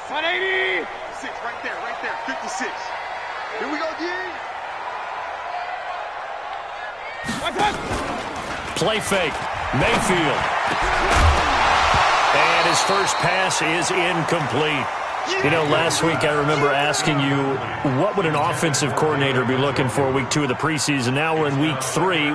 180. 6 right there. 56. Here we go, again. Play fake. Mayfield. And his first pass is incomplete. You know, last week I remember asking you, what would an offensive coordinator be looking for week 2 of the preseason? Now we're in week 3.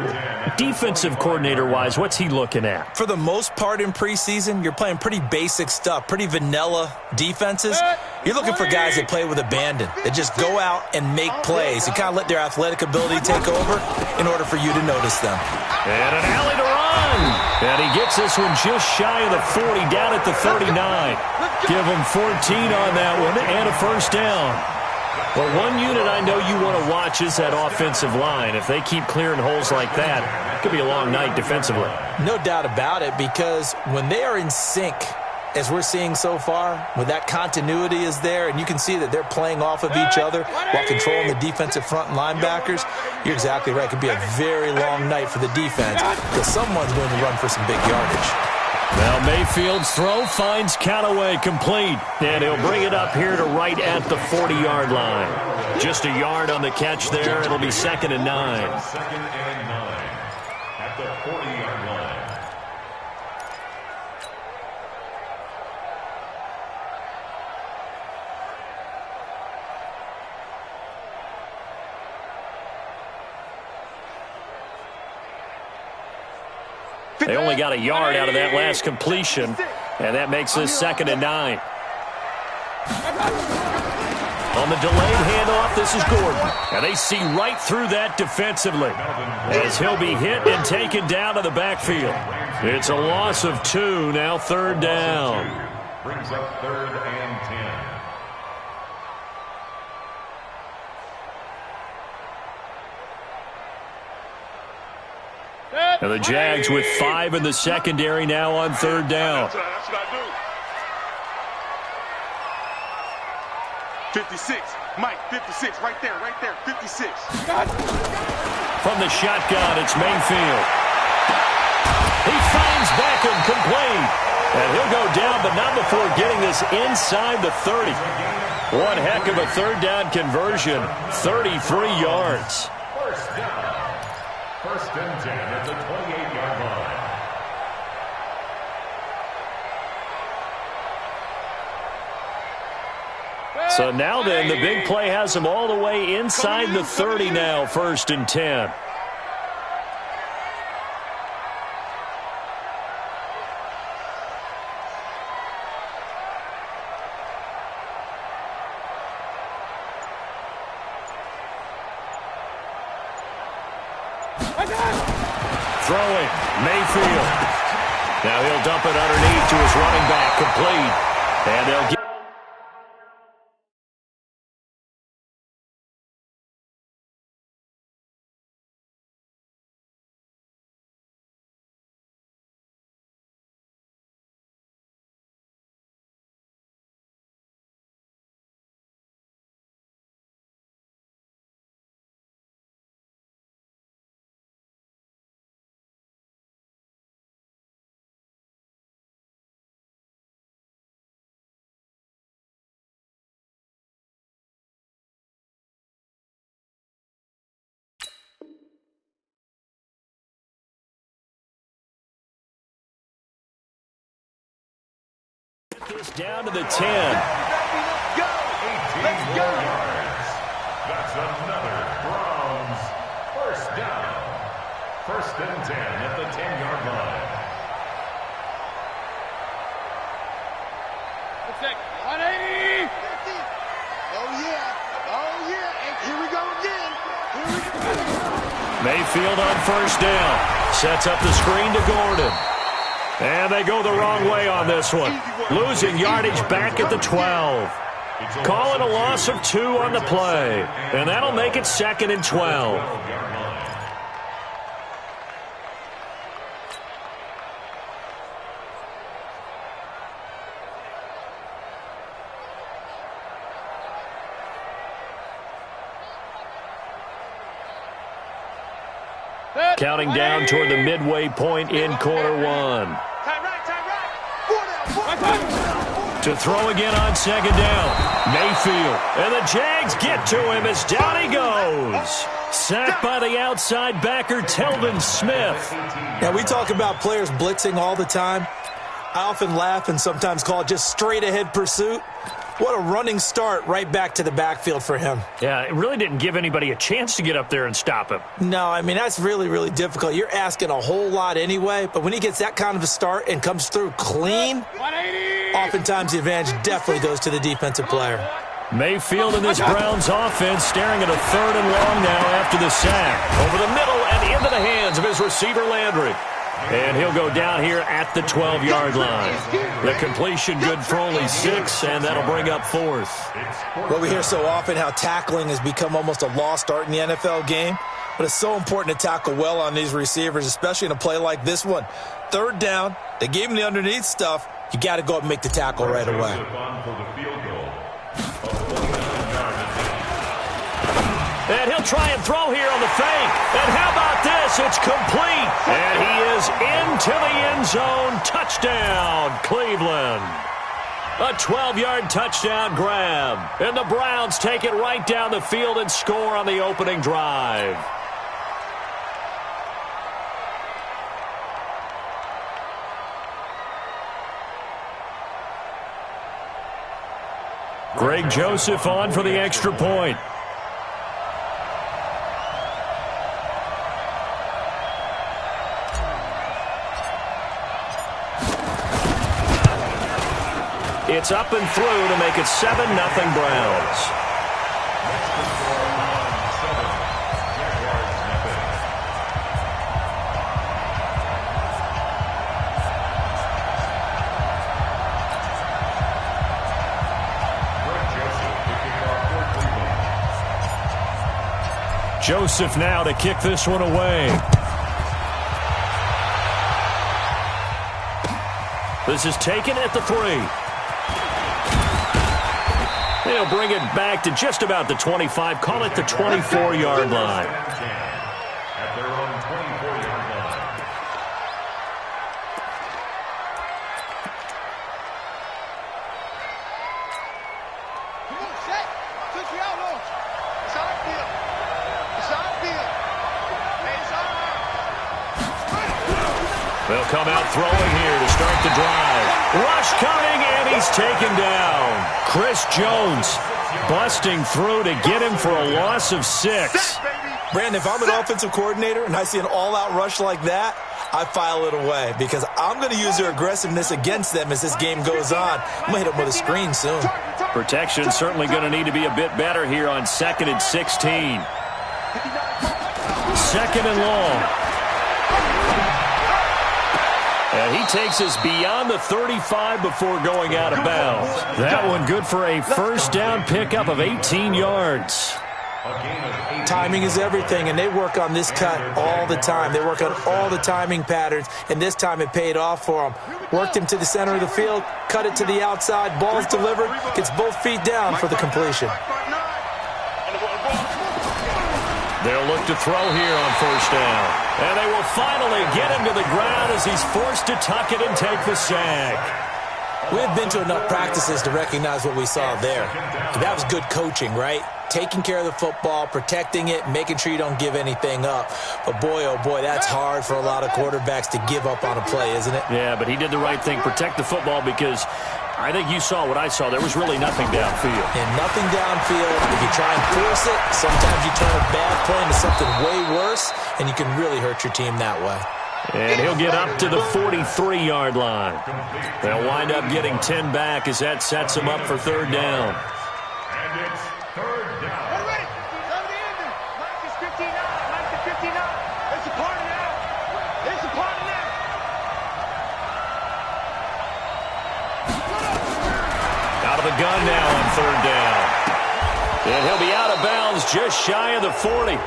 Defensive coordinator-wise, what's he looking at? For the most part in preseason, you're playing pretty basic stuff, pretty vanilla defenses. You're looking for guys that play with abandon, that just go out and make plays and kind of let their athletic ability take over in order for you to notice them. And an alley to run. And he gets this one just shy of the 40, down at the 39. Give him 14 on that one and a first down. Well, one unit I know you want to watch is that offensive line. If they keep clearing holes like that, it could be a long night defensively. No doubt about it, because when they are in sync, as we're seeing so far, when that continuity is there and you can see that they're playing off of each other while controlling the defensive front and linebackers, you're exactly right. It could be a very long night for the defense because someone's going to run for some big yardage. Well, Mayfield's throw finds Callaway complete, and he'll bring it up here to right at the 40-yard line. Just a yard on the catch there. It'll be 2nd and 9. 2nd and 9 at the 40-yard line. They only got a yard out of that last completion, and that makes this 2nd and 9. On the delayed handoff, this is Gordon. And they see right through that defensively as he'll be hit and taken down to the backfield. It's a loss of 2, now 3rd down. Brings up 3rd and 10. And the Jags with 5 in the secondary now on 3rd down. That's what I do. 56. Mike, 56. Right there. 56. From the shotgun, it's Mayfield. He finds Beckham complete. And he'll go down, but not before getting this inside the 30. One heck of a 3rd down conversion. 33 yards. First down. 1st and 10 at the 28-yard line. So now then, the big play has him all the way inside the 30 now, 1st and 10. Throwing, Mayfield. Now he'll dump it underneath to his running back, complete. And they'll get... this down to the 10. Let's go. 18 more yards. That's another Browns first down. 1st and 10 at the 10-yard line. 180. Oh, yeah. And here we go again. Mayfield on 1st down. Sets up the screen to Gordon. And they go the wrong way on this one. Losing yardage back at the 12. Call it a loss of 2 on the play. And that'll make it 2nd and 12. Counting down toward the midway point in quarter 1. Time right. 4 down. To throw again on second down. Mayfield. And the Jags get to him as down he goes. Sacked by the outside backer, Telvin Smith. Now, we talk about players blitzing all the time. I often laugh and sometimes call it just straight-ahead pursuit. What a running start right back to the backfield for him. Yeah, it really didn't give anybody a chance to get up there and stop him. No, I mean, that's really, really difficult. You're asking a whole lot anyway, but when he gets that kind of a start and comes through clean, oftentimes the advantage definitely goes to the defensive player. Mayfield in this Browns offense staring at a 3rd and long now after the sack. Over the middle and into the hands of his receiver, Landry. And he'll go down here at the 12-yard line. The completion good for only 6, and that'll bring up 4th. Well, we hear so often how tackling has become almost a lost art in the NFL game, but it's so important to tackle well on these receivers, especially in a play like this one. 3rd down, they gave him the underneath stuff. You got to go up and make the tackle right away. And he'll try and throw here on the fake. And how about this? It's complete. And he is into the end zone. Touchdown, Cleveland. A 12-yard touchdown grab. And the Browns take it right down the field and score on the opening drive. Greg Joseph on for the extra point. It's up and through to make it 7-0 Browns. Joseph now to kick this one away. This is taken at the 3. They'll bring it back to just about the 25. Call it the 24-yard line. At their own 24-yard line. Come on, set. Switch you out, Lord. It's our field. It's our field. Hey, it's our field. They'll come out throwing here to start the drive. Rush coming, and he's taken down. Chris Jones busting through to get him for a loss of 6. Brandon, if I'm an offensive coordinator and I see an all-out rush like that, I file it away because I'm going to use their aggressiveness against them as this game goes on. I'm going to hit them with a screen soon. Protection certainly going to need to be a bit better here on 2nd and 16. 2nd and long. And he takes us beyond the 35 before going out of bounds. That one good for a first down pickup of 18 yards. Timing is everything, and they work on this cut all the time. They work on all the timing patterns, and this time it paid off for them. Worked him to the center of the field, cut it to the outside, ball's delivered, gets both feet down for the completion. They'll look to throw here on first down. And they will finally get him to the ground as he's forced to tuck it and take the sack. We have been to enough practices to recognize what we saw there. That was good coaching, right? Taking care of the football, protecting it, making sure you don't give anything up. But boy, oh boy, that's hard for a lot of quarterbacks to give up on a play, isn't it? Yeah, but he did the right thing. Protect the football because I think you saw what I saw. There was really nothing downfield. And nothing downfield. If you try and force it, sometimes you turn a bad play into something way worse, and you can really hurt your team that way. And he'll get up to the 43-yard line. They'll wind up getting 10 back as that sets them up for 3rd down. And it's 3rd down. We're ready. Down the end. Mike is 59. Mike is 59. It's a party now. It's a party now. Out of the gun now on 3rd down. And he'll be out of bounds just shy of the 40.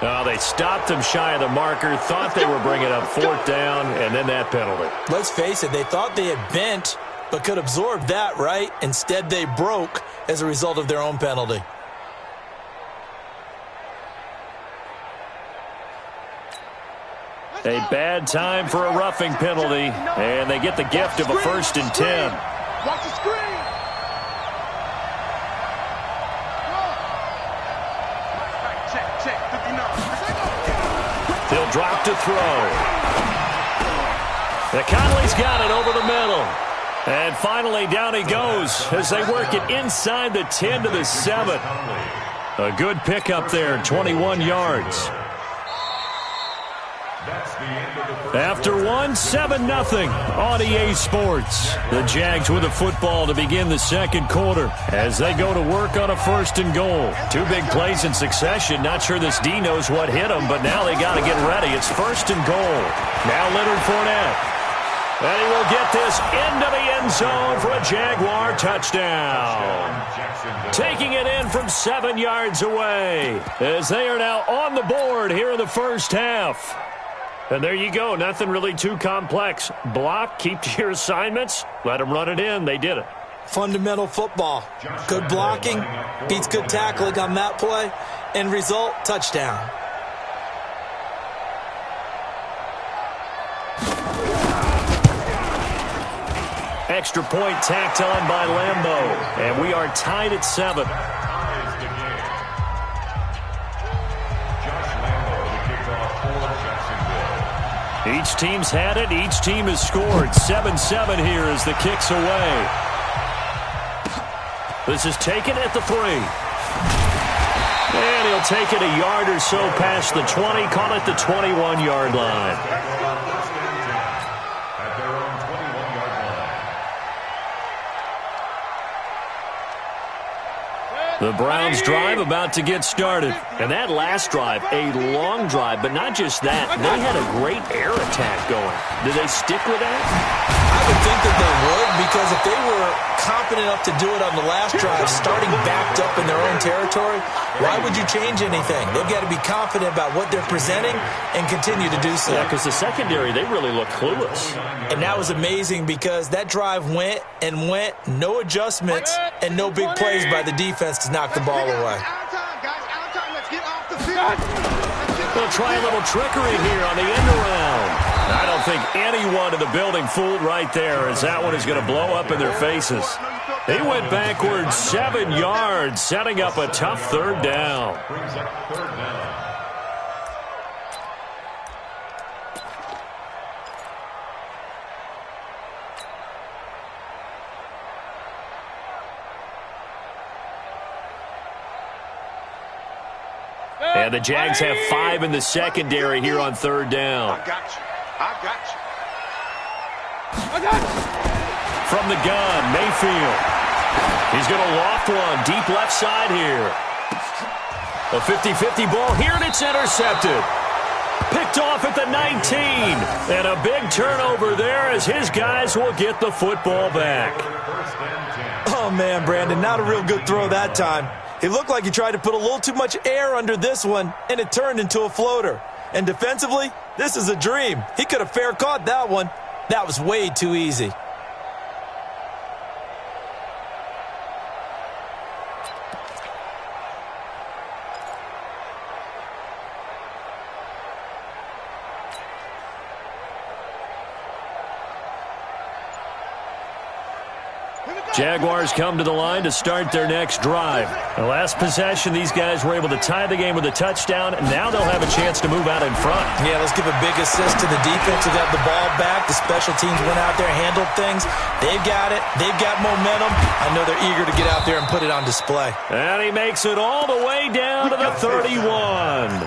Oh, they stopped him shy of the marker, thought they were bringing up 4th down, and then that penalty. Let's face it, they thought they had bent, but could absorb that, right? Instead, they broke as a result of their own penalty. A bad time for a roughing penalty, and they get the gift of a 1st and 10. Watch the screen. Check. 59. He'll drop to throw. Conley's got it over the middle. And finally, down he goes as they work it inside the 10 to the 7. A good pickup there, 21 yards. After 7-0 on EA Sports. The Jags with the football to begin the second quarter as they go to work on a 1st and goal. 2 big plays in succession. Not sure this D knows what hit them, but now they got to get ready. It's 1st and goal. Now Leonard Fournette. And he will get this into the end zone for a Jaguar touchdown. Taking it in from 7 yards away as they are now on the board here in the first half. And there you go. Nothing really too complex. Block, keep to your assignments, let them run it in. They did it. Fundamental football. Good blocking, beats good tackling on that play. End result, touchdown. Extra point tacked on by Lambeau. And we are tied at 7. Each team's had it. Each team has scored. 7-7 here as the kick's away. This is taken at the 3. And he'll take it a yard or so past the 20. Call it the 21-yard line. The Browns drive about to get started. And that last drive, a long drive, but not just that. They had a great air attack going. Do they stick with that? I would think that they would, because if they were confident enough to do it on the last drive, starting backed up in their own territory, why would you change anything? They've got to be confident about what they're presenting and continue to do so. Yeah, because the secondary, they really look clueless. And that was amazing because that drive went and went, no adjustments, and no big plays by the defense to knock the ball away. They'll try a little trickery here on the end around. I don't think anyone in the building fooled right there, as that one is going to blow up in their faces. He went backwards 7 yards, setting up a tough 3rd down. And the Jags have 5 in the secondary here on 3rd down. I got you. From the gun, Mayfield. He's going to loft one deep left side here. A 50-50 ball here, and it's intercepted. Picked off at the 19. And a big turnover there as his guys will get the football back. Oh, man, Brandon, not a real good throw that time. It looked like he tried to put a little too much air under this one, and it turned into a floater. And defensively, this is a dream. He could have fair caught that one. That was way too easy. Jaguars come to the line to start their next drive. The last possession, these guys were able to tie the game with a touchdown, and now they'll have a chance to move out in front. Yeah, let's give a big assist to the defense who got the ball back. The special teams went out there, handled things. They've got it. They've got momentum. I know they're eager to get out there and put it on display. And he makes it all the way down to the 31.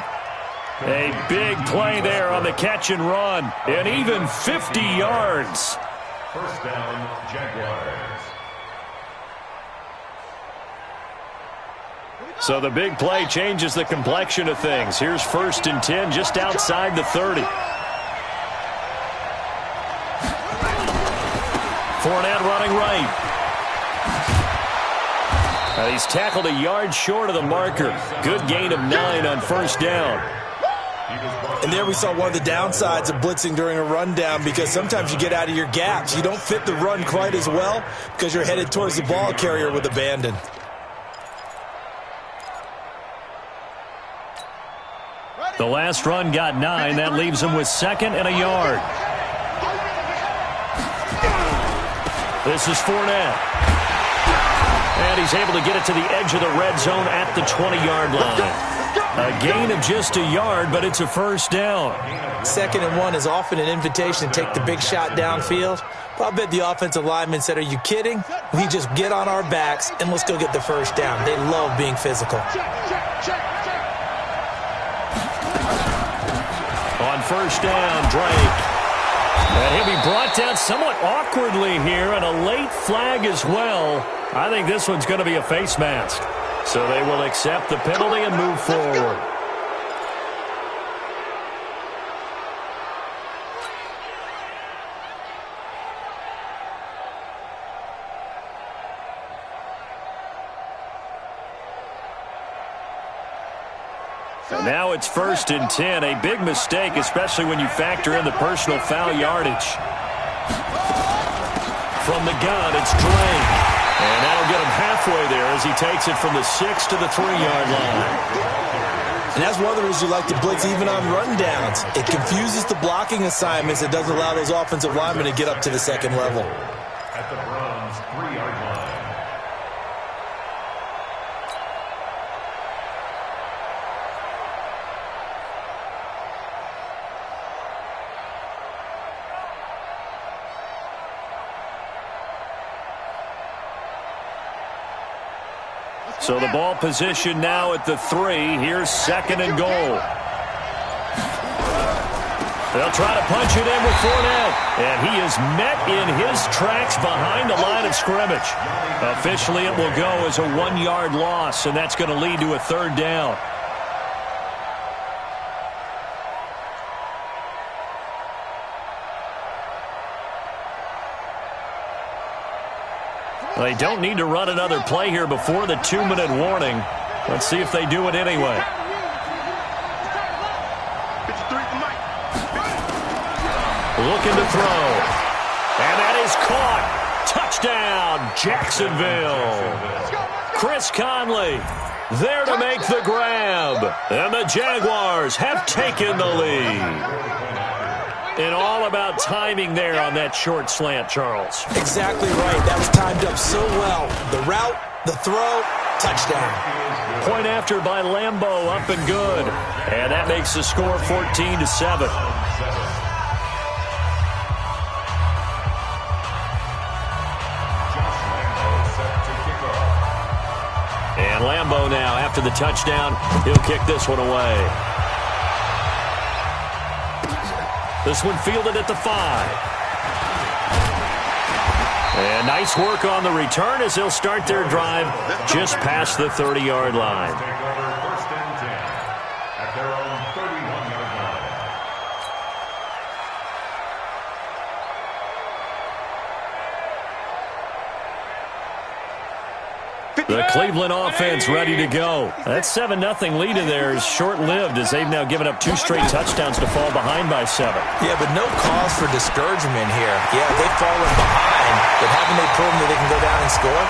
A big play there on the catch and run, and even 50 yards. 1st down, Jaguars. So the big play changes the complexion of things. Here's 1st and 10 just outside the 30. Fournette running right. He's tackled a yard short of the marker. Good gain of 9 on 1st down. And there we saw one of the downsides of blitzing during a rundown, because sometimes you get out of your gaps. You don't fit the run quite as well because you're headed towards the ball carrier with abandon. The last run got 9. That leaves him with 2nd and a yard. This is Fournette. And he's able to get it to the edge of the red zone at the 20-yard line. A gain of just a yard, but it's a first down. 2nd and 1 is often an invitation to take the big shot downfield. But I bet the offensive lineman said, are you kidding? We just get on our backs and let's go get the first down. They love being physical. On first down, Drake. And he'll be brought down somewhat awkwardly here, and a late flag as well. I think this one's going to be a face mask. So they will accept the penalty and move forward. And now it's 1st and 10. A big mistake, especially when you factor in the personal foul yardage. From the gun, it's Drake. And that'll get him halfway there as he takes it from the 6 to the 3-yard line. And that's one of the reasons you like to blitz even on rundowns. It confuses the blocking assignments. It doesn't allow those offensive linemen to get up to the 2nd level. At the Browns' 3-yard line. So the ball position now at the 3. Here's 2nd and goal. They'll try to punch it in with Fournette. And he is met in his tracks behind the line of scrimmage. Officially, it will go as a 1-yard loss, and that's going to lead to a 3rd down. They don't need to run another play here before the 2-minute warning. Let's see if they do it anyway. Looking to throw. And that is caught. Touchdown, Jacksonville. Chris Conley there to make the grab. And the Jaguars have taken the lead. And all about timing there on that short slant, Charles. Exactly right. That was timed up so well. The route, the throw, touchdown. Point after by Lambeau, up and good. And that makes the score 14-7. And Lambeau now, after the touchdown, he'll kick this one away. This one fielded at the 5. And nice work on the return as they'll start their drive just past the 30-yard line. Take over 1st and 10 at their own 31-yard line. The Cleveland offense ready to go. That 7-0 lead of theirs short-lived as they've now given up 2 straight touchdowns to fall behind by 7. Yeah, but no cause for discouragement here. Yeah, they've fallen behind, but haven't they proven that they can go down and score?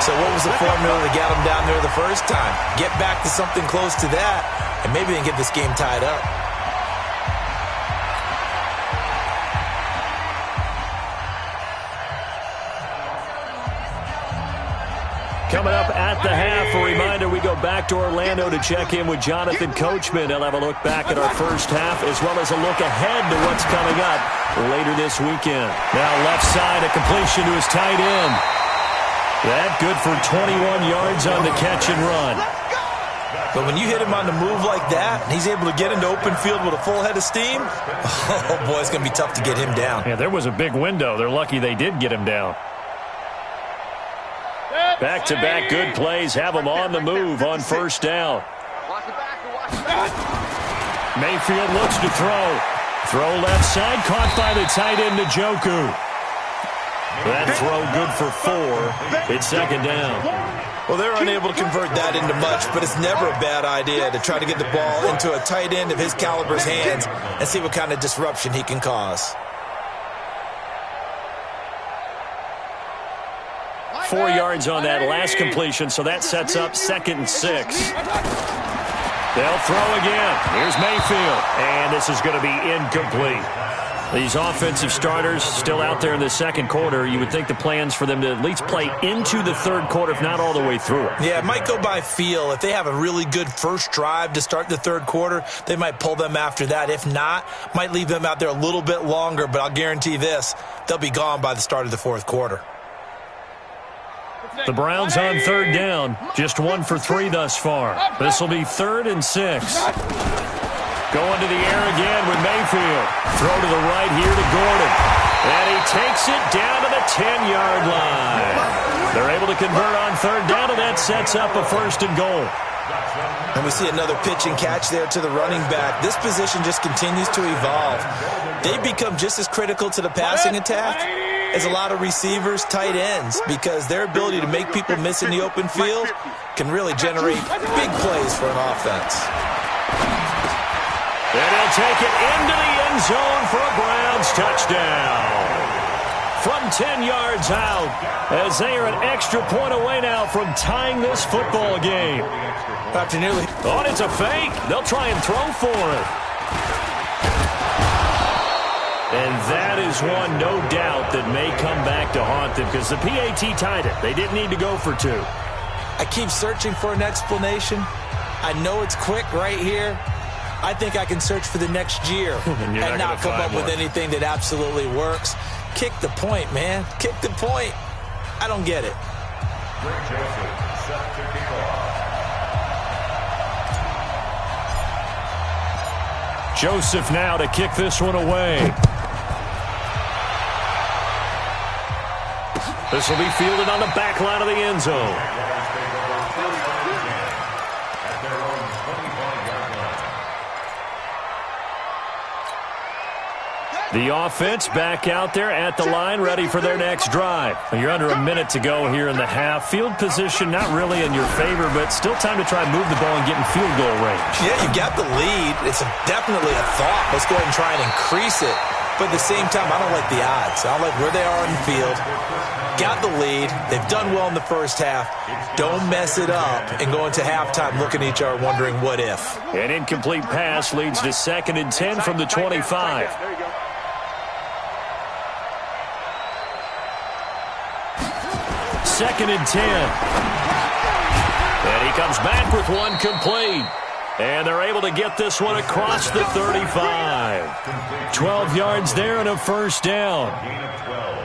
So what was the formula to get them down there the first time? Get back to something close to that, and maybe they can get this game tied up. Coming up at the half, a reminder, we go back to Orlando to check in with Jonathan Coachman. He'll have a look back at our first half as well as a look ahead to what's coming up later this weekend. Now left side, a completion to his tight end. That good for 21 yards on the catch and run. But when you hit him on the move like that, and he's able to get into open field with a full head of steam, oh boy, it's going to be tough to get him down. Yeah, there was a big window. They're lucky they did get him down. Back-to-back good plays have them on the move on first down. Mayfield looks to throw. Throw left side, caught by the tight end Njoku. That throw good for 4. It's 2nd down. Well, they're unable to convert that into much, but it's never a bad idea to try to get the ball into a tight end of his caliber's hands and see what kind of disruption he can cause. 4 yards on that last completion, so that sets up 2nd and 6. They'll throw again. Here's Mayfield. And this is going to be incomplete. These offensive starters still out there in the second quarter. You would think the plans for them to at least play into the third quarter, if not all the way through it. Yeah, it might go by feel. If they have a really good first drive to start the third quarter, they might pull them after that. If not, might leave them out there a little bit longer, but I'll guarantee this, they'll be gone by the start of the fourth quarter. The Browns on third down. Just 1 for 3 thus far. This will be 3rd and 6. Going to the air again with Mayfield. Throw to the right here to Gordon. And he takes it down to the 10-yard line. They're able to convert on third down, and that sets up a 1st and goal. And we see another pitch and catch there to the running back. This position just continues to evolve. They become just as critical to the passing attack as a lot of receivers, tight ends, because their ability to make people miss in the open field can really generate big plays for an offense. And he'll take it into the end zone for a Browns touchdown. From 10 yards out, as they are an extra point away now from tying this football game. After nearly... Oh, it's a fake. They'll try and throw for it. And that is one, no doubt, that may come back to haunt them because the PAT tied it. They didn't need to go for 2. I keep searching for an explanation. I know it's quick right here. I think I can search for the next year and not come up with anything that absolutely works. Kick the point, man. Kick the point. I don't get it. Greg Joseph set to kick off. Joseph now to kick this one away. This will be fielded on the back line of the end zone. The offense back out there at the line, ready for their next drive. You're under a minute to go here in the half. Field position not really in your favor, but still time to try and move the ball and get in field goal range. Yeah, you got the lead. It's definitely a thought. Let's go ahead and try and increase it. But at the same time, I don't like the odds. I don't like where they are on the field. Got the lead. They've done well in the first half. Don't mess it up and go into halftime looking at each other wondering what if. An incomplete pass leads to 2nd and 10 from the 25. Second and 10. And he comes back with one complete. And they're able to get this one across the 35. 12 yards there and a 1st down.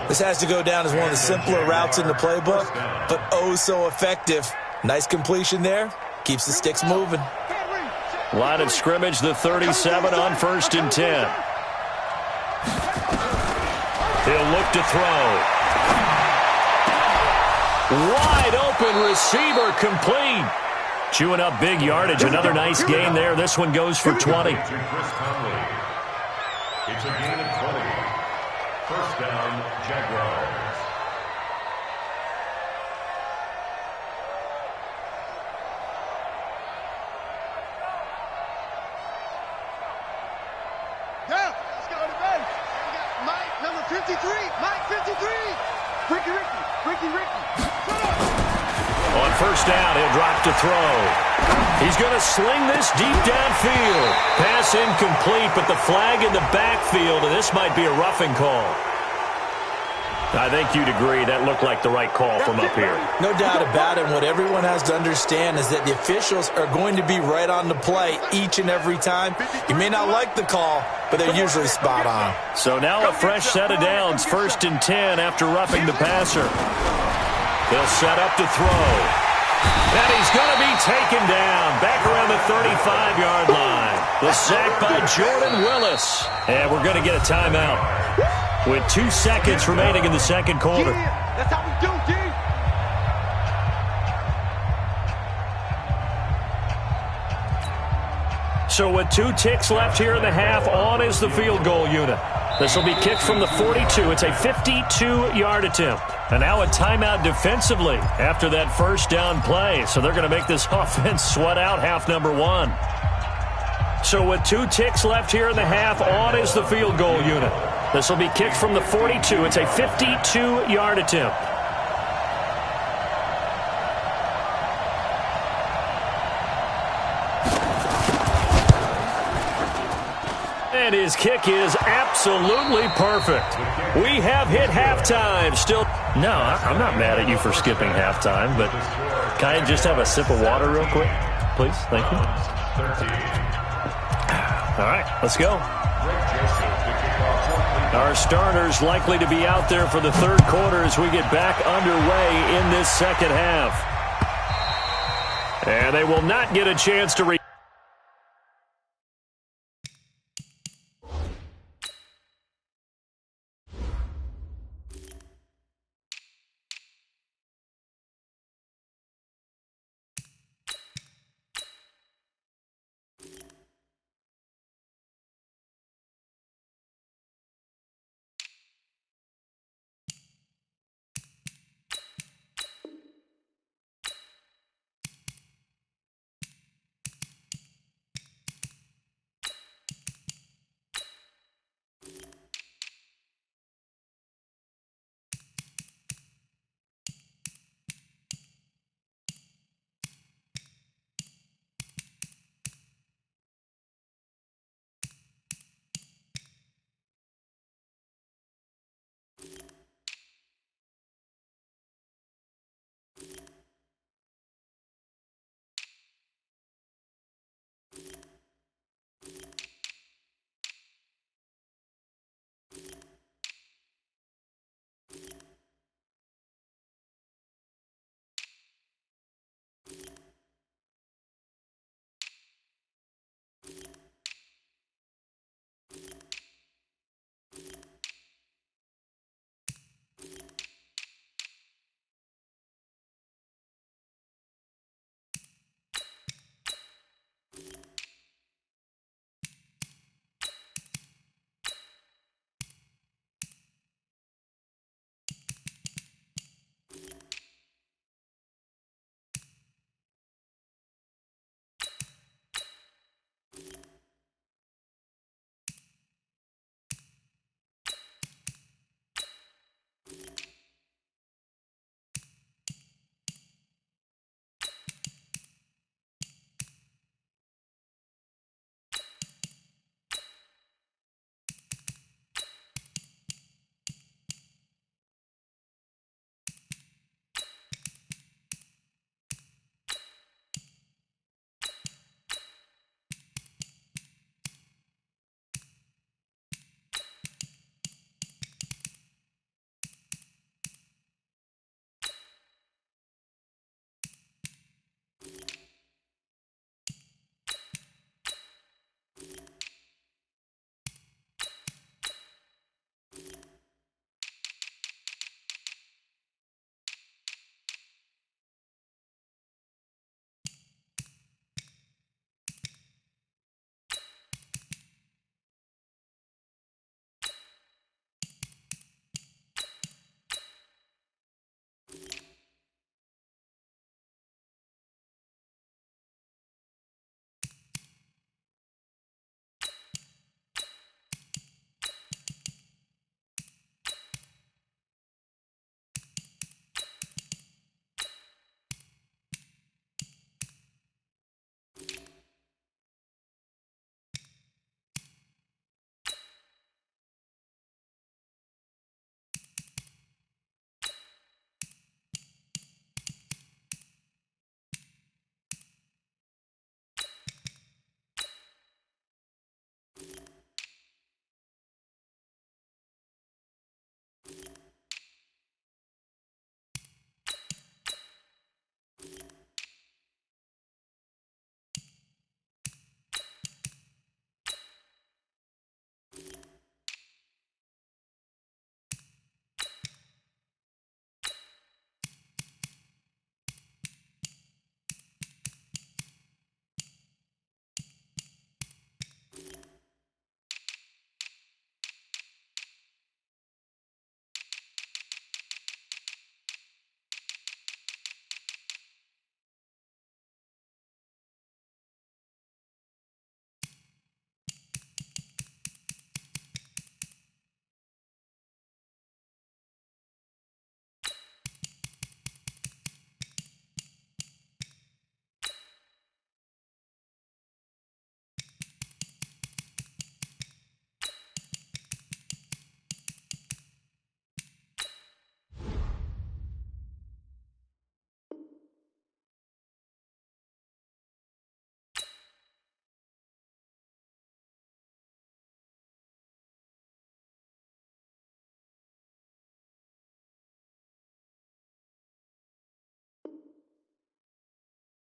This has to go down as one of the simpler routes in the playbook, but oh so effective. Nice completion there. Keeps the sticks moving. Line of scrimmage, the 37 on 1st and 10. He'll look to throw. Wide open receiver complete. Chewing up big yardage. Another nice gain there. This one goes for 20. It's a gain of 20. 1st down, Jaguars. Down. Let's go to the bench. We got Mike, number 53. Mike, 53. Ricky. On 1st down, he'll drop to throw. He's going to sling this deep downfield. Pass incomplete, but the flag in the backfield, and this might be a roughing call. I think you'd agree that looked like the right call from up here. No doubt about it. And what everyone has to understand is that the officials are going to be right on the play each and every time. You may not like the call, but they're usually spot on. So now a fresh set of downs. 1st and 10 after roughing the passer. They'll set up to throw. And he's going to be taken down back around the 35-yard line. The sack by Jordan Willis. And we're going to get a timeout with 2 seconds remaining in the second quarter. Yeah, that's how we do, D. So with 2 ticks left here in the half, on is the field goal unit. This will be kicked from the 42. It's a 52-yard attempt. And now a timeout defensively after that 1st down play. So they're going to make this offense sweat out half number 1. So with 2 ticks left here in the half, on is the field goal unit. This will be kicked from the 42. It's a 52-yard attempt. And his kick is absolutely perfect. We have hit halftime. Still, no, I'm not mad at you for skipping halftime, but can I just have a sip of water real quick? Please, thank you. All right, let's go. Our starters likely to be out there for the third quarter as we get back underway in this second half. And they will not get a chance to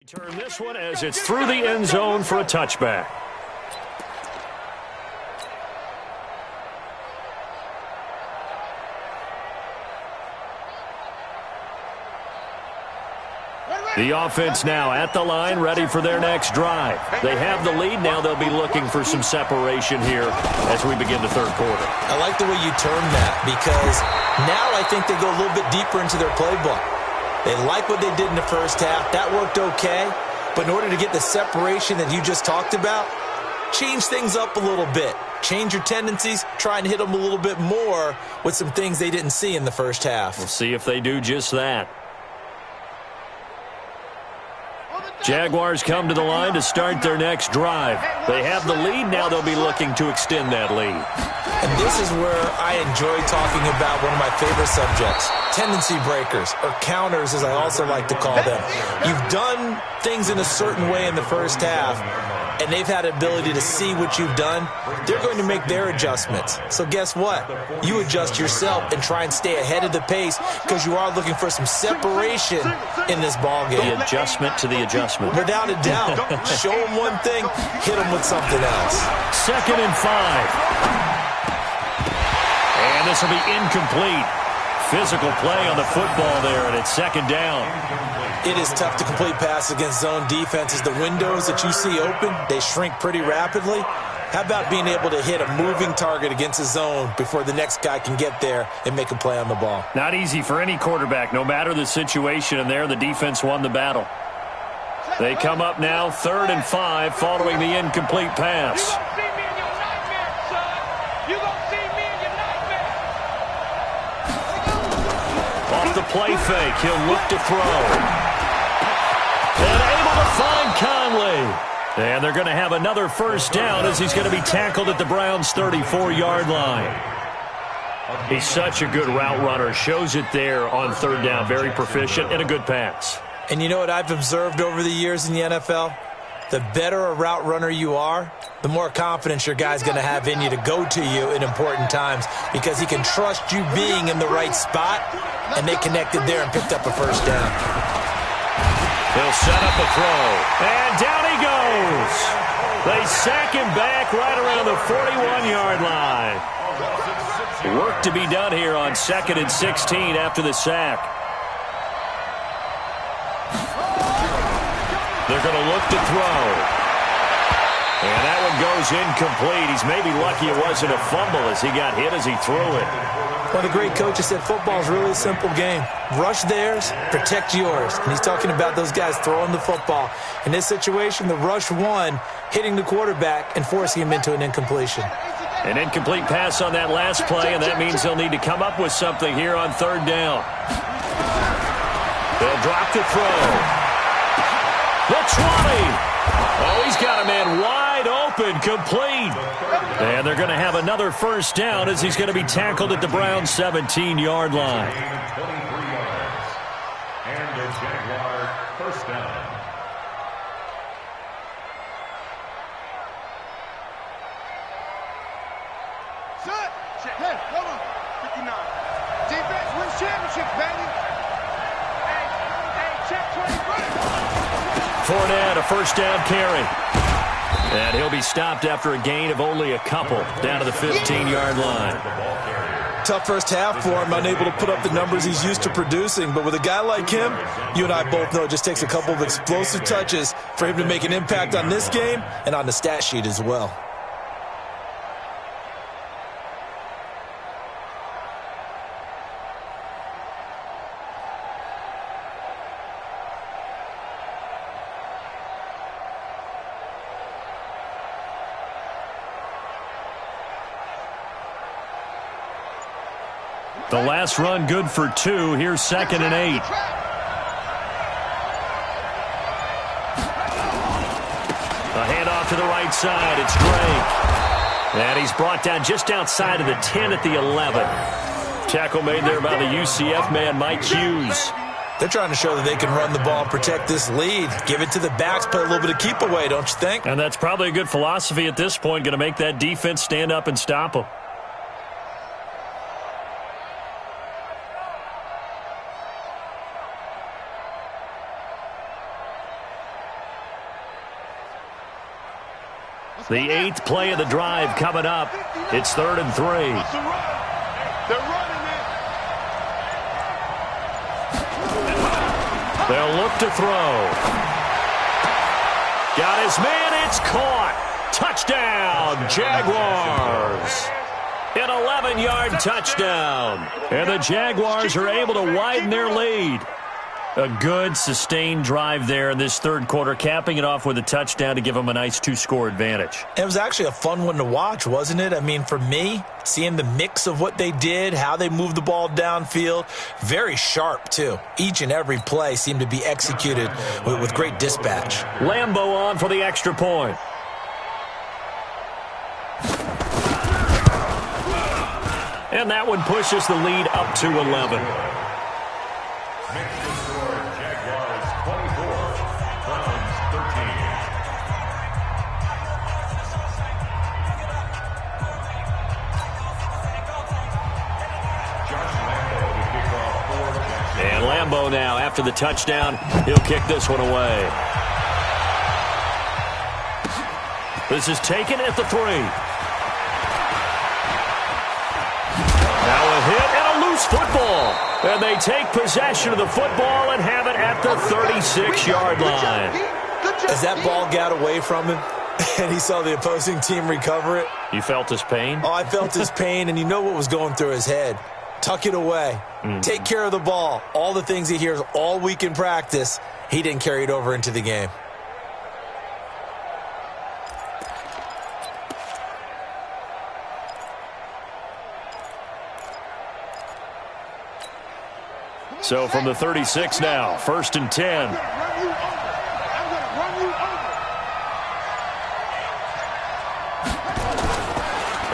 Turn this one as it's through the end zone for a touchback. The offense now at the line, ready for their next drive. They have the lead. Now they'll be looking for some separation here as we begin the third quarter. I like the way you termed that, because now I think they go a little bit deeper into their playbook. They like what they did in the first half. That worked okay. But in order to get the separation that you just talked about, change things up a little bit. Change your tendencies. Try and hit them a little bit more with some things they didn't see in the first half. We'll see if they do just that. Jaguars come to the line to start their next drive. They have the lead. Now they'll be looking to extend that lead. And this is where I enjoy talking about one of my favorite subjects, tendency breakers, or counters as I also like to call them. You've done things in a certain way in the first half, and they've had the ability to see what you've done. They're going to make their adjustments. So guess what? You adjust yourself and try and stay ahead of the pace, because you are looking for some separation in this ball game. The adjustment to the adjustment. Without a doubt. Show them one thing, hit them with something else. 2nd and 5. And this will be incomplete. Physical play on the football there, and it's 2nd down. It is tough to complete passes against zone defenses. The windows that you see open, they shrink pretty rapidly. How about being able to hit a moving target against a zone before the next guy can get there and make a play on the ball? Not easy for any quarterback, no matter the situation, and there the defense won the battle. They come up now 3rd and 5 following the incomplete pass. Off the play fake, he'll look to throw. And able to find Conley. And they're going to have another first down as he's going to be tackled at the Browns' 34-yard line. He's such a good route runner. Shows it there on 3rd down. Very proficient and a good pass. And you know what I've observed over the years in the NFL? The better a route runner you are, the more confidence your guy's going to have in you to go to you in important times, because he can trust you being in the right spot, and they connected there and picked up a first down. He'll set up a throw, and down he goes. They sack him back right around the 41-yard line. Work to be done here on 2nd and 16 after the sack. They're going to look to throw. And that one goes incomplete. He's maybe lucky it wasn't a fumble as he got hit as he threw it. One of the great coaches said football is really a simple game. Rush theirs, protect yours. And he's talking about those guys throwing the football. In this situation, the rush won, hitting the quarterback and forcing him into an incompletion. An incomplete pass on that last play, and that means they'll need to come up with something here on 3rd down. They'll drop the throw. The 20. Oh, he's got a man wide open, complete. And they're going to have another first down as he's going to be tackled at the Browns' 17-yard line. 23 yards. And the Jaguar first down. Set. Hey, come on. 59. Defense wins championships, baby. Hey, check 23. Fournette, a first down carry. And he'll be stopped after a gain of only a couple down to the 15-yard line. Tough first half for him, unable to put up the numbers he's used to producing. But with a guy like him, you and I both know it just takes a couple of explosive touches for him to make an impact on this game and on the stat sheet as well. The last run good for 2. Here's 2nd and 8. A handoff to the right side. It's Drake. And he's brought down just outside of the 10 at the 11. Tackle made there by the UCF man, Mike Hughes. They're trying to show that they can run the ball and protect this lead. Give it to the backs, play a little bit of keep away, don't you think? And that's probably a good philosophy at this point. Going to make that defense stand up and stop them. The 8th play of the drive coming up. It's 3rd and 3. They're running it. They'll look to throw. Got his man. It's caught. Touchdown, Jaguars. An 11-yard touchdown. And the Jaguars are able to widen their lead. A good, sustained drive there in this third quarter, capping it off with a touchdown to give them a nice 2-score advantage. It was actually a fun one to watch, wasn't it? I mean, for me, seeing the mix of what they did, how they moved the ball downfield, very sharp, too. Each and every play seemed to be executed with great dispatch. Lambeau on for the extra point. And that one pushes the lead up to 11. And Lambeau now, after the touchdown, he'll kick this one away. This is taken at the 3. Now a hit and a loose football. And they take possession of the football and have it at the 36-yard line. As that ball got away from him and he saw the opposing team recover it. You felt his pain? Oh, I felt his pain, and you know what was going through his head. Tuck it away. Take care of the ball. All the things he hears all week in practice, he didn't carry it over into the game. So from the 36 now, 1st and 10.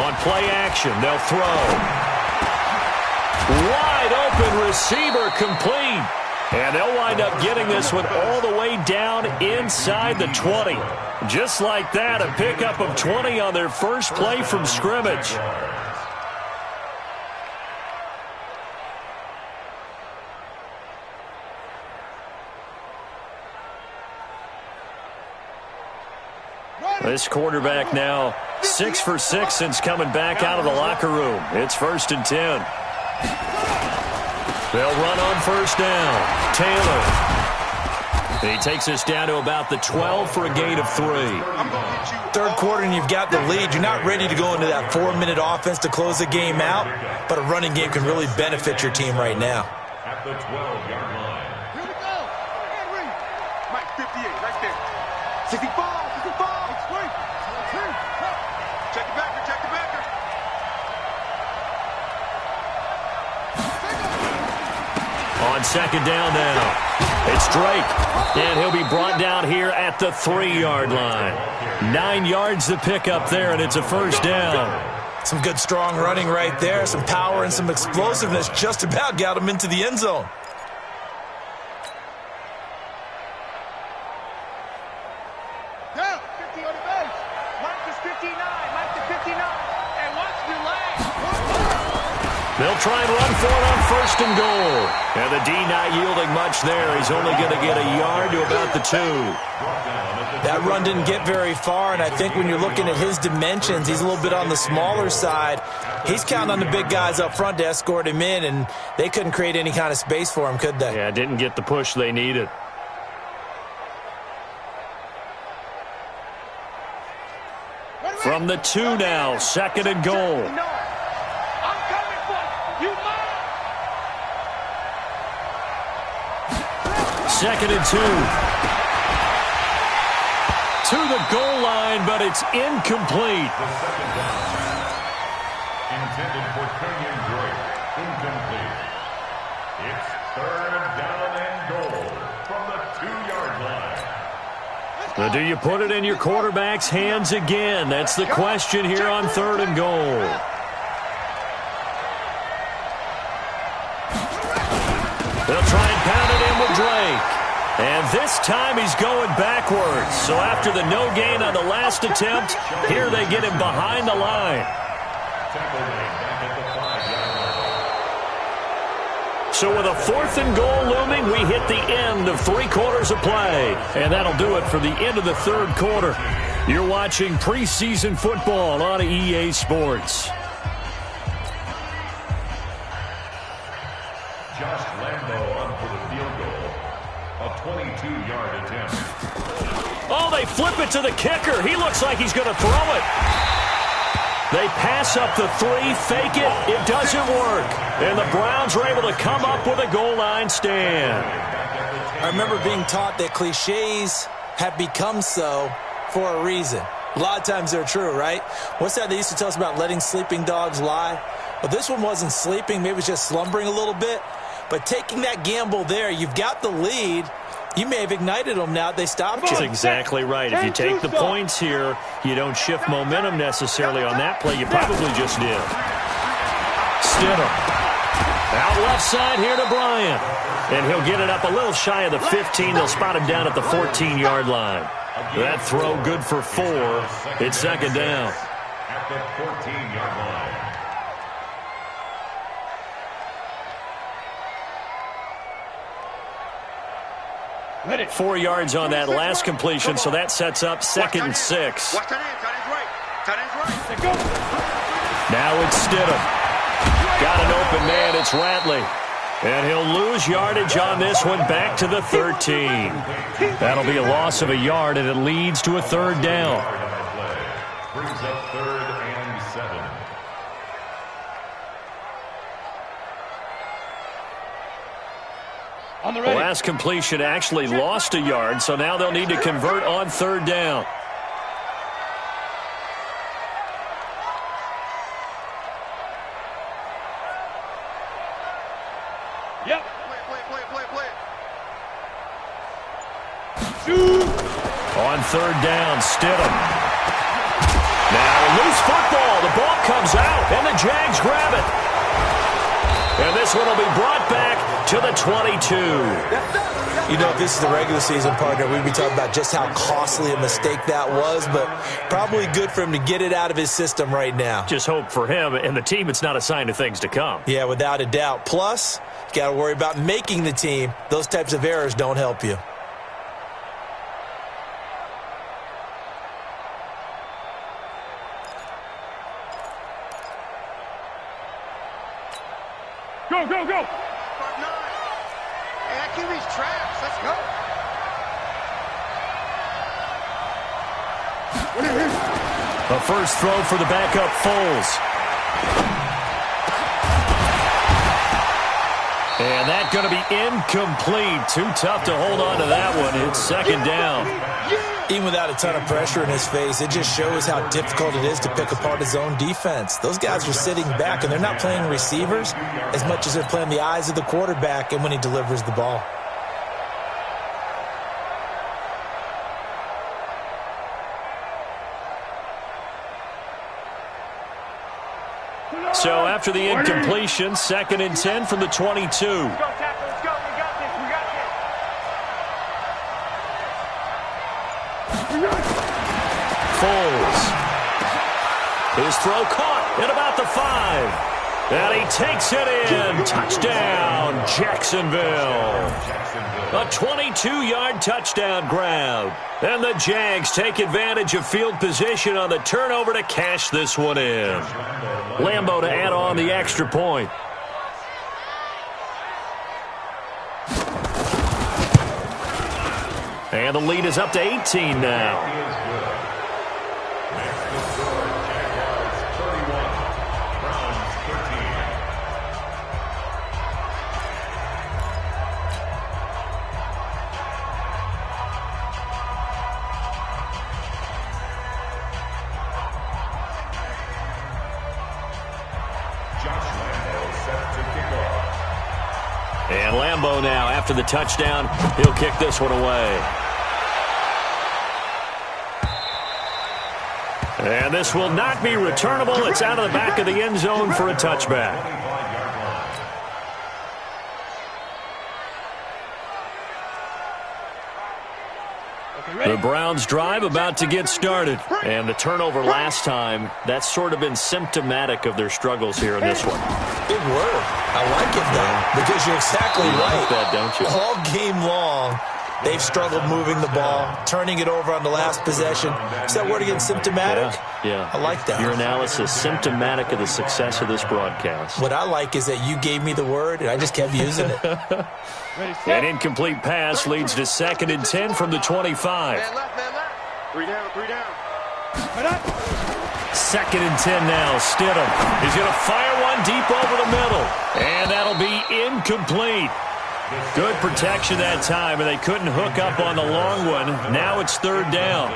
On play action, they'll throw. Wide open receiver complete. And they'll wind up getting this one all the way down inside the 20. Just like that, a pickup of 20 on their first play from scrimmage. This quarterback now 6 for 6 since coming back out of the locker room. It's 1st and 10. They'll run on 1st down. Taylor. He takes us down to about the 12 for a gain of 3. Third quarter and you've got the lead. You're not ready to go into that 4-minute offense to close the game out, but a running game can really benefit your team right now. At the 12-yard line. Here we go. Henry. Mike 58 right there. 65. 65. Check the backer. Check the backer. On 2nd down now. It's Drake. And he'll be brought down here at the 3-yard line. 9 yards to pick up there, and it's a 1st down. Some good, strong running right there. Some power and some explosiveness just about got him into the end zone. Down. 50 on the base. Mike is 59. Mike is 59. And watch the leg. They'll try and run for it on 1st and goal. And the D not yielding much there. He's only going to get a yard to about the 2. That run didn't get very far, and I think when you're looking at his dimensions, he's a little bit on the smaller side. He's counting on the big guys up front to escort him in, and they couldn't create any kind of space for him, could they? Yeah, didn't get the push they needed. From the 2 now, 2nd and goal. I'm coming for you. You mine. 2nd and 2. To the goal line, but it's incomplete. The 2nd down. Intended for Kenyon Drake. Incomplete. It's 3rd down and goal from the 2-yard line. But do you put it in your quarterback's hands again? That's the question here on 3rd and goal. They'll try and pound it in with Drake. And this time he's going backwards. So after the no gain on the last attempt, here they get him behind the line. So with a 4th and goal looming, we hit the end of 3 quarters of play. And that'll do it for the end of the 3rd quarter. You're watching preseason football on EA Sports. Josh Lambo on for the field goal. A 22-yard attempt. Oh, they flip it to the kicker. He looks like he's going to throw it. They pass up the 3, fake it. It doesn't work. And the Browns are able to come up with a goal line stand. I remember being taught that cliches have become so for a reason. A lot of times they're true, right? What's that they used to tell us about letting sleeping dogs lie? Well, this one wasn't sleeping. Maybe it was just slumbering a little bit. But taking that gamble there, you've got the lead. You may have ignited them now. They stopped you. That's exactly right. If you take the points here, you don't shift momentum necessarily on that play. You probably just did. Stidham. Out left side here to Bryant. And he'll get it up a little shy of the 15. They'll spot him down at the 14-yard line. That throw good for 4. It's second down. At the 14-yard line. 4 yards on that last completion, so that sets up 2nd and 6. Watch that end. Tight end's right. Tight end's right. Now it's Stidham. Got an open man. It's Ratley. And he'll lose yardage on this one back to the 13. That'll be a loss of a yard, and it leads to a 3rd down. Brings up 3rd and 7. On the The ready. last completion actually lost a yard, so now they'll need to convert on 3rd down. Yep. Play. Shoot. On 3rd down, Stidham. Now, loose football. The ball comes out, and the Jags grab it. And this one will be brought back to the 22. You know, if this is the regular season, partner, we'd be talking about just how costly a mistake that was, but probably good for him to get it out of his system right now. Just hope for him and the team it's not a sign of things to come. Yeah, without a doubt. Plus, you got to worry about making the team. Those types of errors don't help you. Go. Part 9. Hey, that QB's traps. Let's go. A first throw for the backup Foles. And that's going to be incomplete. Too tough to hold on to that one. It's 2nd down. Even without a ton of pressure in his face, it just shows how difficult it is to pick apart his own defense. Those guys are sitting back, and they're not playing receivers as much as they're playing the eyes of the quarterback and when he delivers the ball. So after the incompletion, 2nd and 10 from the 22. Let's go, tackle. Let's go. We got this. Foles. His throw caught at about the 5. And he takes it in. Touchdown, Jacksonville. A 22-yard touchdown grab. And the Jags take advantage of field position on the turnover to cash this one in. Lambo to add on the extra point. And the lead is up to 18 now. And Lambo now, after the touchdown, he'll kick this one away. And this will not be returnable. It's out of the back of the end zone for a touchback. The Browns drive about to get started. And the turnover last time, that's sort of been symptomatic of their struggles here in this one. Big word. I like it, though, because you're exactly right. Like that, don't you? All game long, They've struggled moving the ball, turning it over on the last possession. Is that word again, symptomatic? Yeah. I like that. Your analysis, symptomatic of the success of this broadcast. What I like is that you gave me the word, and I just kept using it. An incomplete pass leads to 2nd and 10 from the 25. Man left, man left. 3 down, 3 down. 2nd and 10 now. Stidham is going to fire one deep over the middle. And that'll be incomplete. Good protection that time, and they couldn't hook up on the long one. Now it's 3rd down.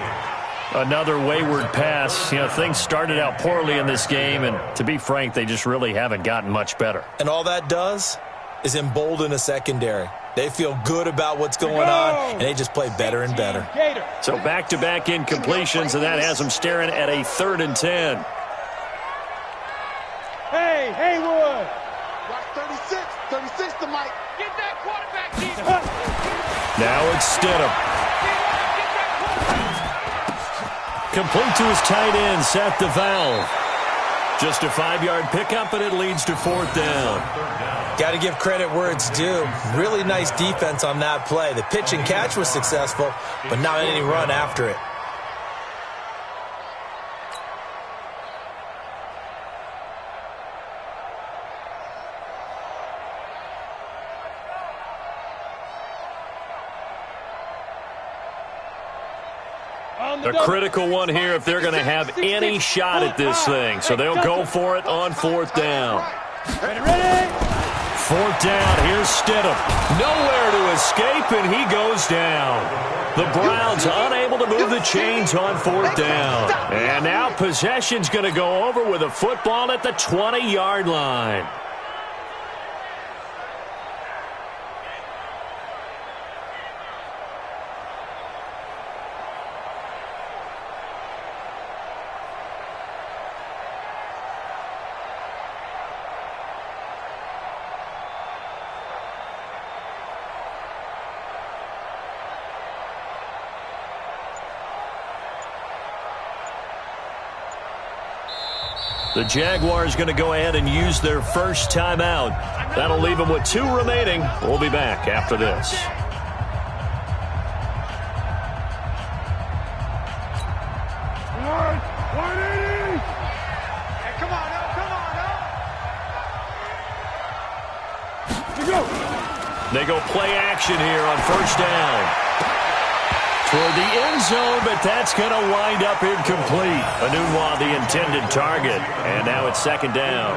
Another wayward pass. You know, things started out poorly in this game, and to be frank, they just really haven't gotten much better. And all that does is embolden a secondary. They feel good about what's going on, and they just play better and better. So back-to-back incompletions, and that has them staring at a 3rd and 10. Hey, Haywood. Watch 36. 36 to Mike. Get that quarterback deep. Now it's Stidham. Complete to his tight end, Seth DeValve. Just a 5-yard pickup, and it leads to 4th down. Got to give credit where it's due. Really nice defense on that play. The pitch and catch was successful, but not any run after it. A critical one here if they're going to have any shot at this thing. So they'll go for it on 4th down. Ready? 4th down, here's Stidham. Nowhere to escape, and he goes down. The Browns unable to move the chains on 4th down. And now possession's going to go over with a football at the 20-yard line. The Jaguars going to go ahead and use their first timeout. That'll leave them with 2 remaining. We'll be back after this. Hey, come on now, come on now. They go play action here on 1st down. Toward the end zone, but that's going to wind up incomplete. Anunwa, the intended target, and now it's 2nd down.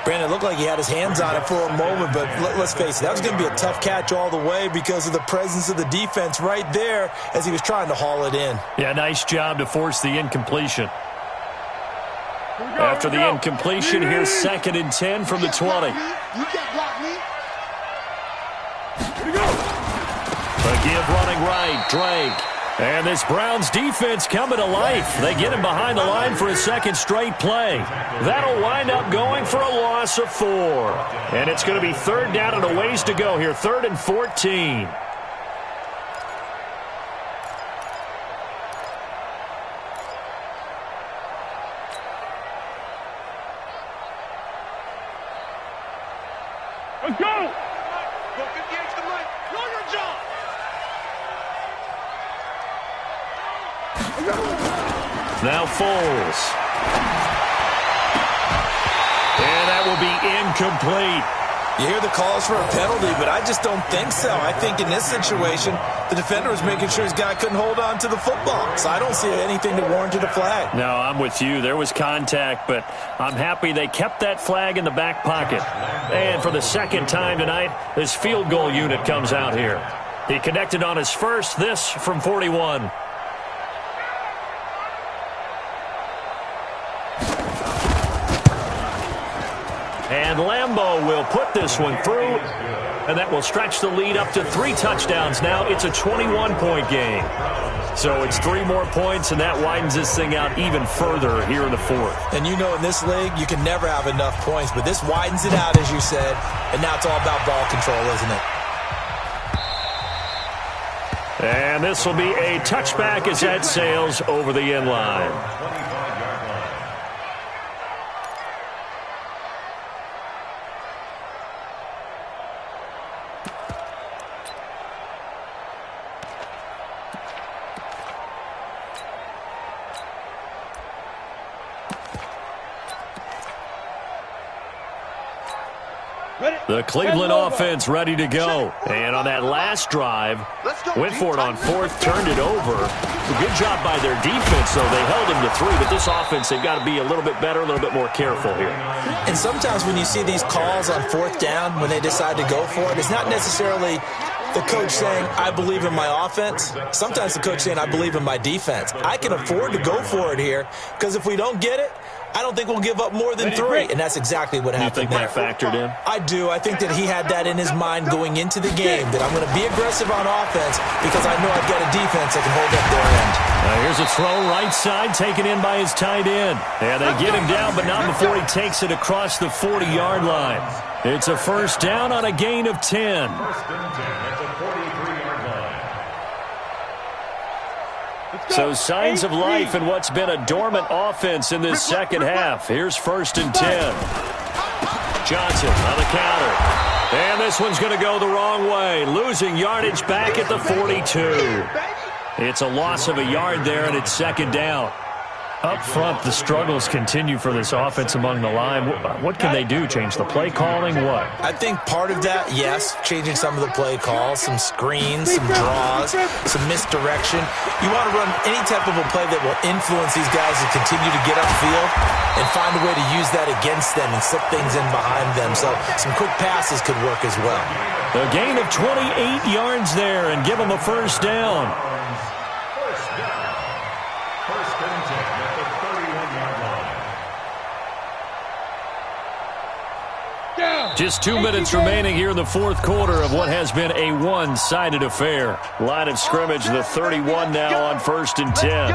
Brandon, it looked like he had his hands on it for a moment, but let's face it, that was going to be a tough catch all the way because of the presence of the defense right there as he was trying to haul it in. Yeah, nice job to force the incompletion. After the incompletion, here's 2nd and 10 from the 20. You can't block me. A give running right, Drake. And this Browns defense coming to life. They get him behind the line for a 2nd straight play. That'll wind up going for a loss of 4. And it's going to be 3rd down and a ways to go here. 3rd and 14. Let's go. Go 58 to Mike. Know your job. Now Foles. And that will be incomplete. You hear the calls for a penalty, but I just don't think so. I think in this situation, the defender was making sure his guy couldn't hold on to the football. So I don't see anything that warranted a flag. No, I'm with you. There was contact, but I'm happy they kept that flag in the back pocket. And for the 2nd time tonight, this field goal unit comes out here. He connected on his first, this from 41. And Lambeau will put this one through, and that will stretch the lead up to 3 touchdowns. Now it's a 21-point game. So it's 3 more points, and that widens this thing out even further here in the 4th. And you know in this league, you can never have enough points, but this widens it out, as you said, and now it's all about ball control, isn't it? And this will be a touchback as that sails over the end line. The Cleveland offense ready to go. And on that last drive, went for it on fourth, turned it over. Good job by their defense, though. They held them to 3, but this offense, they've got to be a little bit better, a little bit more careful here. And sometimes when you see these calls on fourth down, when they decide to go for it, it's not necessarily the coach saying, I believe in my offense. Sometimes the coach saying, I believe in my defense. I can afford to go for it here because if we don't get it, I don't think we'll give up more than 3, and that's exactly what happened there. You think that factored in? I do. I think that he had that in his mind going into the game, that I'm going to be aggressive on offense because I know I've got a defense that can hold up their end. Here's a throw right side, taken in by his tight end. And they get him down, but not before he takes it across the 40-yard line. It's a first down on a gain of 10. First and 10 at the 43-yard line. So signs of life in what's been a dormant offense in this second half. Here's first and 10. Johnson on the counter. And this one's going to go the wrong way. Losing yardage back at the 42. It's a loss of a yard there, and it's second down. Up front, the struggles continue for this offense among the line. What can they do? Change the play calling? What? I think part of that, yes, changing some of the play calls, some screens, some draws, some misdirection. You want to run any type of a play that will influence these guys to continue to get upfield and find a way to use that against them and slip things in behind them. So some quick passes could work as well. A gain of 28 yards there and give them a first down. First and 10 at the 31-yard line. Just 2 minutes remaining here in the fourth quarter of what has been a one-sided affair. Line of scrimmage, the 31 now on first and 10.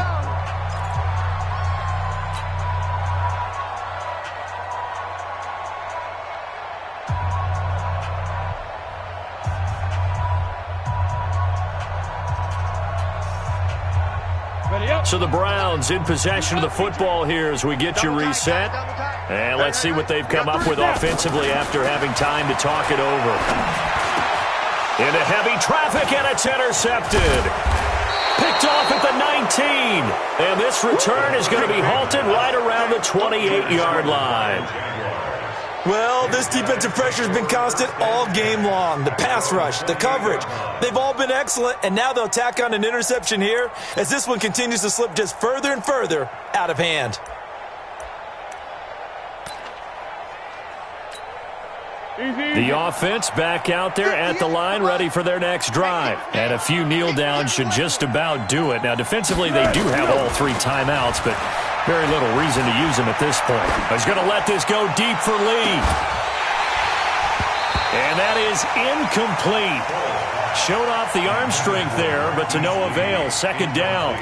So the Browns in possession of the football here as we get you reset. And let's see what they've come up with offensively after having time to talk it over. Into heavy traffic, and it's intercepted. Picked off at the 19. And this return is going to be halted right around the 28-yard line. Well, this defensive pressure has been constant all game long. The pass rush, the coverage, they've all been excellent, and now they'll tack on an interception here as this one continues to slip just further and further out of hand. The offense back out there at the line, ready for their next drive. And a few kneel downs should just about do it. Now, defensively, they do have all 3 timeouts, but very little reason to use them at this point. He's going to let this go deep for Lee. And that is incomplete. Showed off the arm strength there, but to no avail. Second down.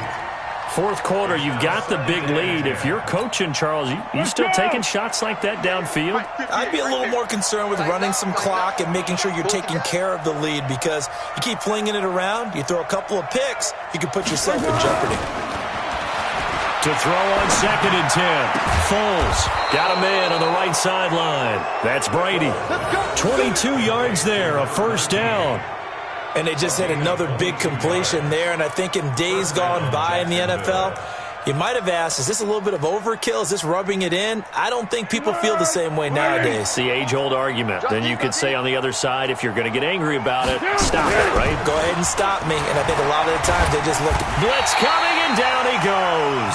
Fourth quarter, you've got the big lead. If you're coaching, Charles, you still taking shots like that downfield? I'd be a little more concerned with running some clock and making sure you're taking care of the lead because you keep flinging it around, you throw a couple of picks, you can put yourself in jeopardy. To throw on second and 10. Foles got a man on the right sideline. That's Brady. 22 yards there, a first down. And they just had another big completion there. And I think in days gone by in the NFL, you might have asked, is this a little bit of overkill? Is this rubbing it in? I don't think people feel the same way nowadays. It's the age-old argument. Then you could say on the other side, if you're going to get angry about it, stop it, right? Go ahead and stop me. And I think a lot of the times they just look. Blitz coming, and down he goes.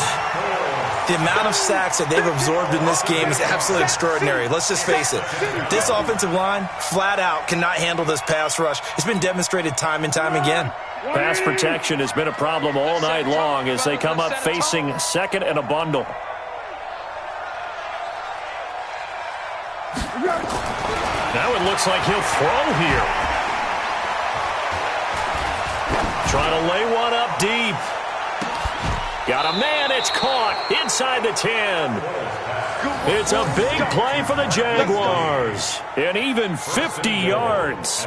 The amount of sacks that they've absorbed in this game is absolutely extraordinary. Let's just face it. This offensive line, flat out, cannot handle this pass rush. It's been demonstrated time and time again. Pass protection has been a problem all night long as they come up facing second and a bundle. Now it looks like he'll throw here. Trying to lay one up deep. Got a man, it's caught inside the 10. It's a big play for the Jaguars. And even 50 yards.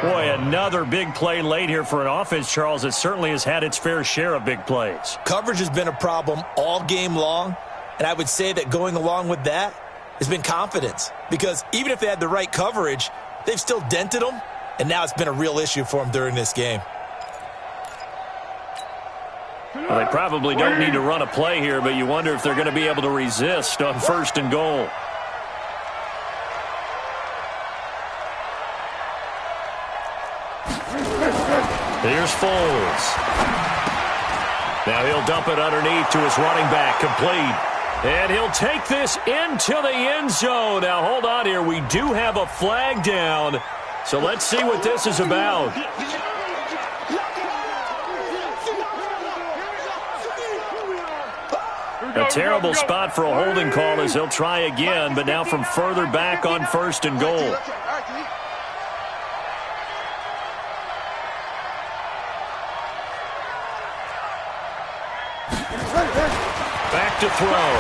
Boy, another big play late here for an offense, Charles, that certainly has had its fair share of big plays. Coverage has been a problem all game long. And I would say that going along with that has been confidence. Because even if they had the right coverage, they've still dented them. And now it's been a real issue for them during this game. Well, they probably don't need to run a play here, but you wonder if they're going to be able to resist on first and goal. Here's Foles. Now he'll dump it underneath to his running back, complete. And he'll take this into the end zone. Now, hold on here. We do have a flag down. So let's see what this is about. A terrible spot for a holding call as he'll try again, but now from further back on 1st and goal. Back to throw.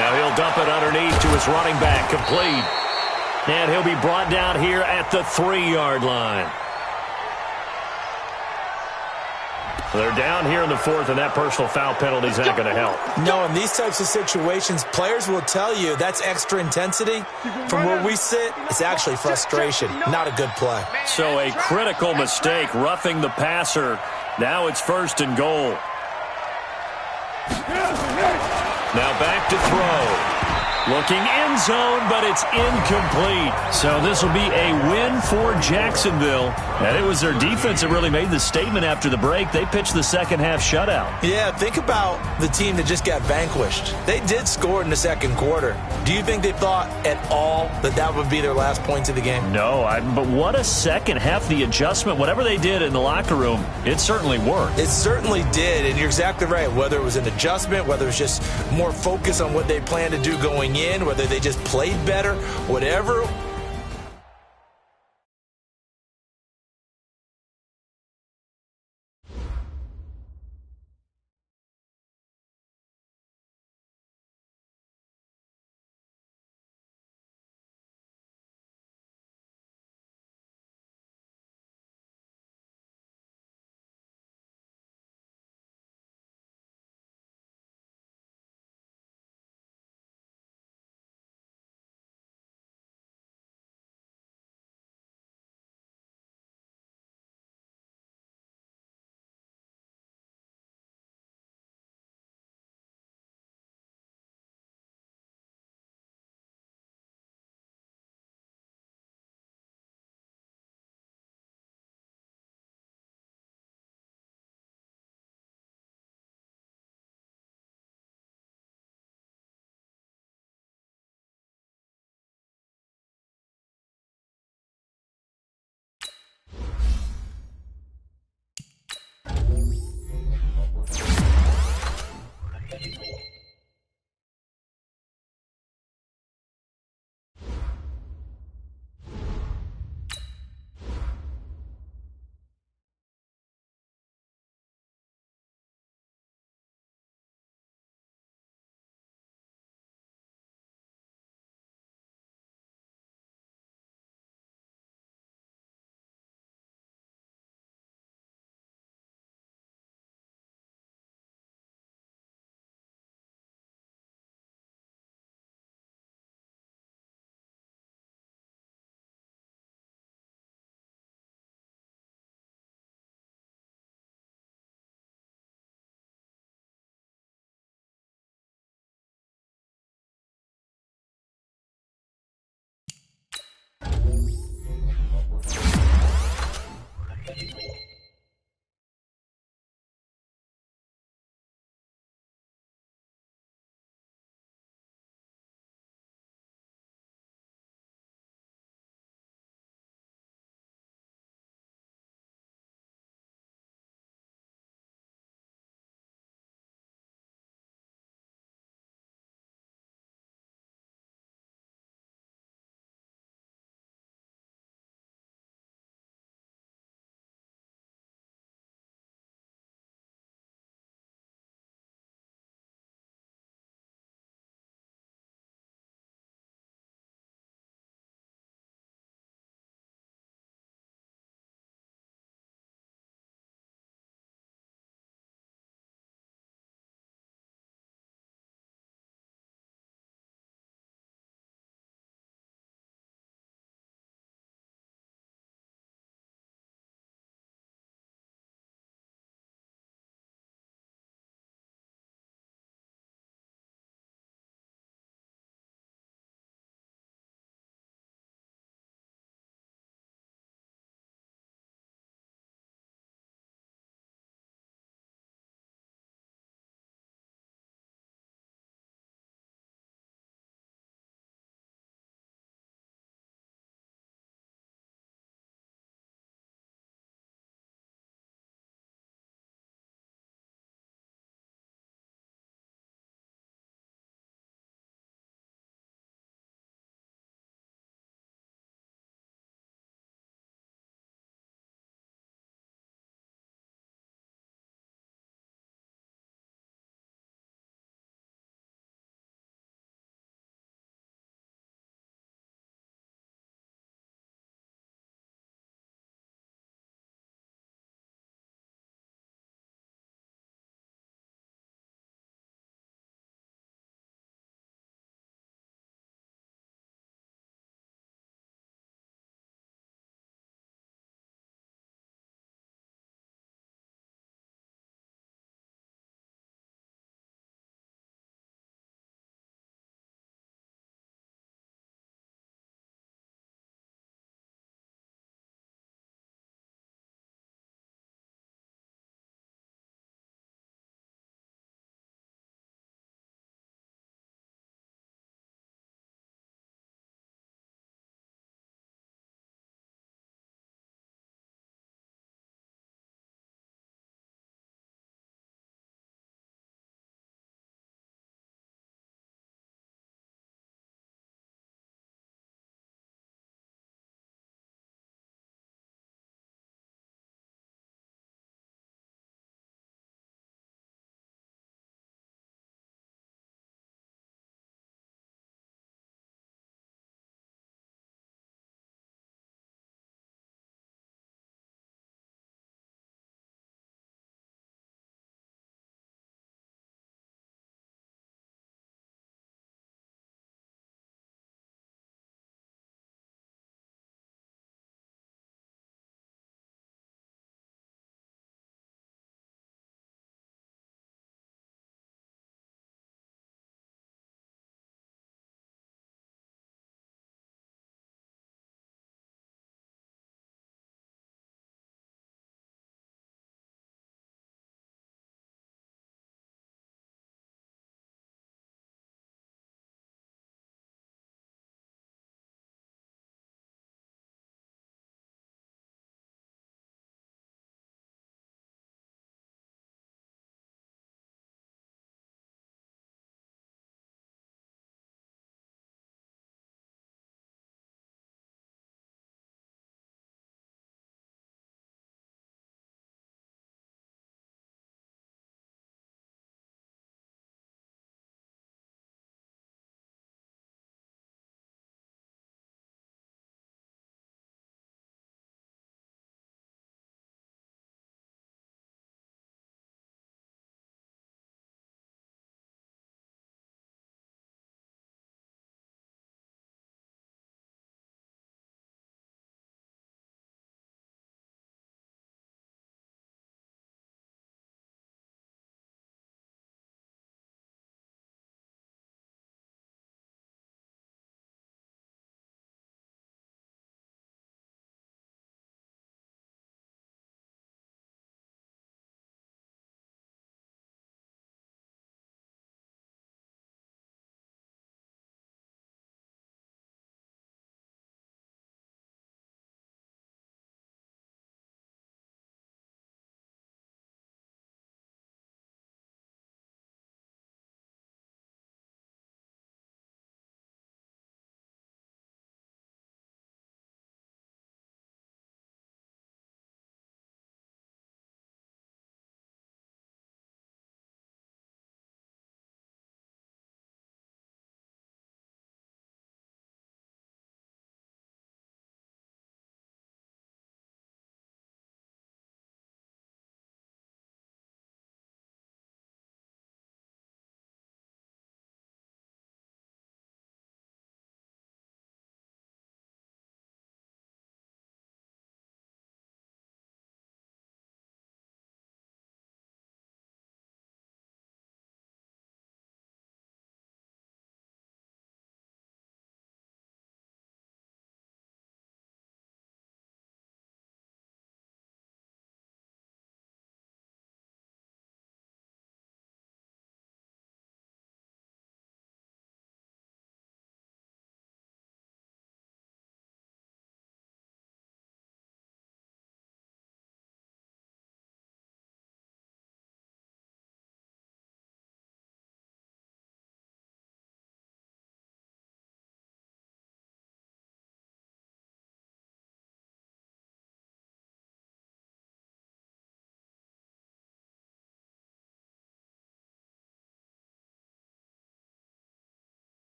Now he'll dump it underneath to his running back, complete. And he'll be brought down here at the 3-yard line. They're down here in the 4th, and that personal foul penalty is not going to help. No, in these types of situations, players will tell you that's extra intensity. From where we sit, it's actually frustration, not a good play. So a critical mistake, roughing the passer. Now it's 1st and goal. Now back to throw. Looking end zone, but it's incomplete. So this will be a win for Jacksonville. And it was their defense that really made the statement after the break. They pitched the second half shutout. Yeah, think about the team that just got vanquished. They did score in the second quarter. Do you think they thought at all that that would be their last points of the game? No, but what a second half. The adjustment, whatever they did in the locker room, it certainly worked. It certainly did, and you're exactly right. Whether it was an adjustment, whether it was just more focus on what they planned to do going in, whether they just played better, whatever